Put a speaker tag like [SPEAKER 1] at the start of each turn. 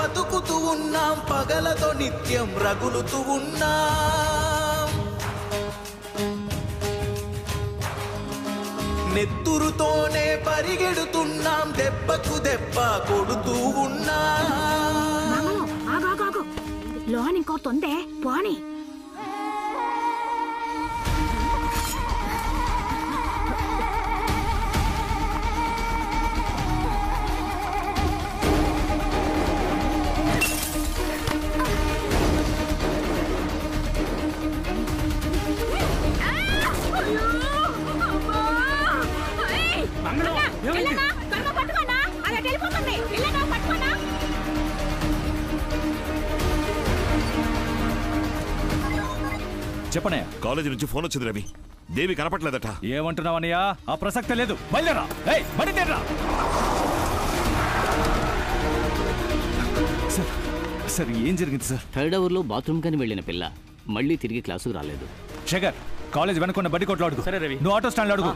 [SPEAKER 1] బతుకుతూ ఉన్నాం, పగలతో నిత్యం రగులుతూ ఉన్నాం. నెత్తురుతోనే పరిగెడుతున్నాం, దెబ్బకు దెబ్బ కొడుతూ ఉన్నాం.
[SPEAKER 2] లోన్ ఇంకో తొందే పోనీ.
[SPEAKER 3] చెప్పనయ్యా,
[SPEAKER 4] కాలేజీ నుంచి ఫోన్ వచ్చింది రవి. దేవి కనపట్లేదట.
[SPEAKER 3] ఏమంటున్నావన్నయ్యా? ఆ ప్రసక్తే లేదు. బయలుదేరా. బయలుదేరా. సార్ ఏం జరిగింది సార్?
[SPEAKER 5] థర్డ్ అవర్లో బాత్రూమ్ కని వెళ్ళిన పిల్ల మళ్ళీ తిరిగి క్లాసుకు రాలేదు.
[SPEAKER 3] శేఖర్, కాలేజ్ వెనుకున్న బడి కొట్లో అడుగు.
[SPEAKER 5] సరే రవి.
[SPEAKER 3] నువ్వు ఆటో స్టాండ్ అడుగు.